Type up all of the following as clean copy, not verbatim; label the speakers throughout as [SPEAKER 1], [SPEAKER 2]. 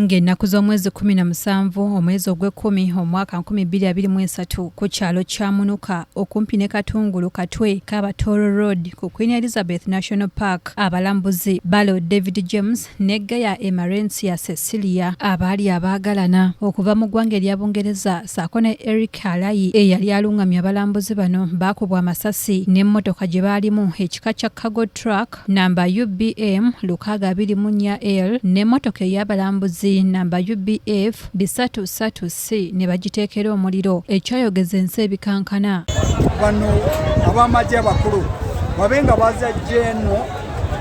[SPEAKER 1] Ng'ennaku z'omwezi 17 omwezi ogw'Ekkumi omwaka 2023 ku kyalo kya Munuka okumpi ne Katunguru Katwe Kabatoro Road ku Queen Elizabeth National Park, abalambuzi Barlow David James ne Geyer Emmarentia Cecilia abaali abaagalana okuva mu ggwanga erya Bungereza ssaako ne Eric Alyai eyali alungamya abalambuzi bano baakubwa amasasi n'emmotoka gye baalimu ekika kya cargo truck namba UBM 624L n'emmotoka ey'abalambuzi namba UBF 333C ne bagiteekera omuliro ekyayogeza ensi ebikankana.
[SPEAKER 2] Bano ab'amagye abakulu babenga bazajja eno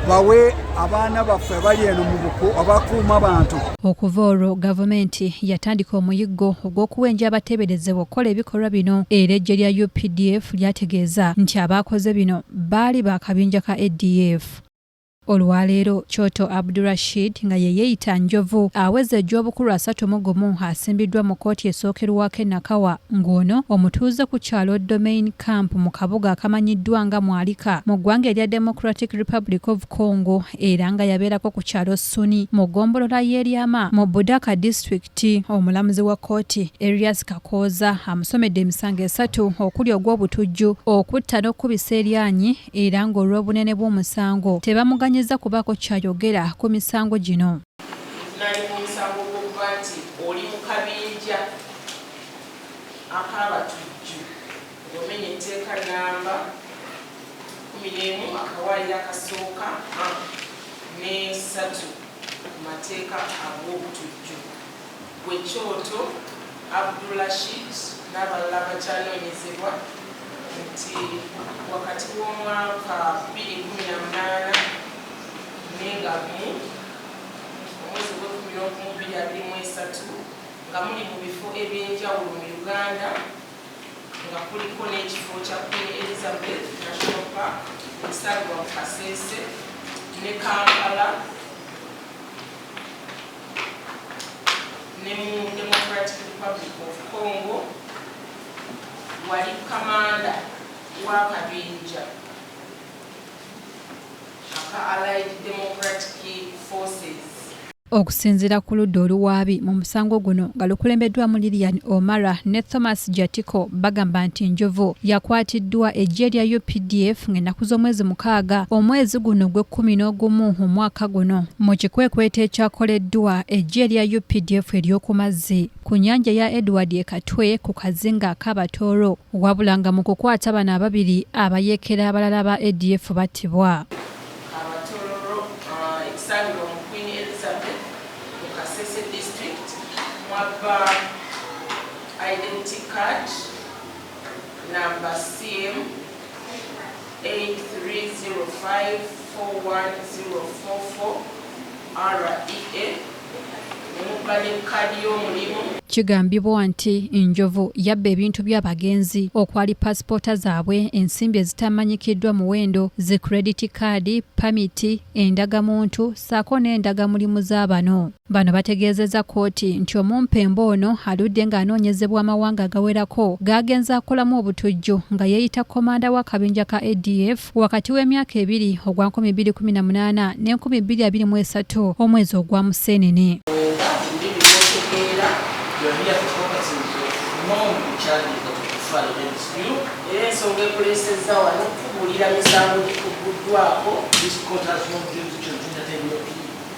[SPEAKER 2] bawe abaana baffe abali eno mu buku abakuuma abantu.
[SPEAKER 1] Okuva olwo gavumenti yatandika omuyiggo ogw'okuwenja abateberezebwa okukola ebikolwa bino era eggye lya UPDF lyategeeza nti abaakoze bino baali bakabinja ka ADF. Olwaleero Kyoto Abdul-Rashid ngayeyita Njovu aweza ogwobukulu 31 asimbiddwa mu kkooti esokerwako enakawa ng'ono omutuuze ku kyalo Domain Camp mu kabuga akamanyiddwa nga Mwalika mu ggwanga erya Democratic Republic of Congo era nga yabeerako ku kyalo Suni mu ggombolola y'eryama mu Budaka District. Omulamuzi wa kkooti Eric Alyai amusomedde emisango 3 okuli ogwobutunju, okutta n'okkubisa eryanyi era ng'olw'obunene bw'omusango tebamuganye kubaako kyayogera ku misango gino.
[SPEAKER 3] Nali mu musango gw'okuba nti oli mu kabinja ak'abatujju ng'omenya etteeka namba 11 akawaayiro akasooka n'esaatu ku mateeka ag'obutujju. Gwe Kyoto Abdul-Rashid n'abalala bakyanoonyezebwa nti wakati w'omwaka 2018 n'engamu omwezi gw'Ekkumi nga muli mu bifo eby'enjawulo mu Uganda nga kuliko n'ekifo kya Queen Elizabeth National Park, emisango mu Kasese ne Kampala ne mu Democratic Republic of Congo wali kamanda w'akabinja Allied Democratic Forces.
[SPEAKER 1] Okusinziira ku ludda oluwaabi mu musango guno nga lukulembeddwamu Lilian Omara ne Thomas Jatiko bagamba nti Njovu yakwatiddwa eggye lya UPDF ng'ennaku z'omwezi 6 omwezi guno gw'Ekkumi omwaka guno mu kikwekweto ekyakoleddwa eggye lya UPDF ery'oku mazzi ku nnyanja ya Edward Katwe ku kazinga Kabatoro, wabula nga mu kukwata bano ababiri abayeekera abalala ba ADF battibwa.
[SPEAKER 3] Queen Elizabeth Kasese district mwaba identity card number CM 8305410444 REA nemubale kadi y'omulimu.
[SPEAKER 1] Kigambibwa nti Njovu yabba ebintu by'abagenzi okwali paasipoota zaabwe, ensimbi ezitamanyikiddwa muwendo, zi credit card, pamiti, endagamuntu ssaako n'endagamulimu z'abano. Bano bategeezezza kkooti nti omumpembe ono aludde ng'anoonyezebwa amawanga agawerako g'agenza akolamu obutujju nga yeeyita komanda w'akabinja ka ADF wakati w'emyaka 2 ogwa 2018 ne 2023 omwezi ogwa Museenene.
[SPEAKER 3] Ensonga ekulesezza wano kubuulira misango gikuguddwako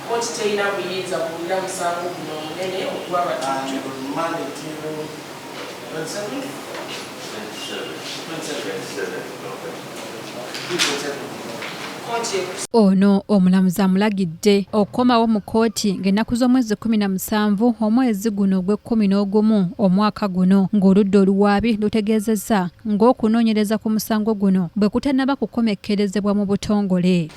[SPEAKER 3] kkooti terina buyinza kuwulira musango guno omunene ogw'abatujju.
[SPEAKER 1] Ono omulamuzi amulagidde okukomawo mu kkooti ng'ennaku z'omwezi 17 omwezi guno ogw'Ekkumi omwaka guno ng'oludda oluwaabi lutegeezezza ng'okunoonyereza ku musango guno bwe kutannaba kukomekkerezebwa mu butongole.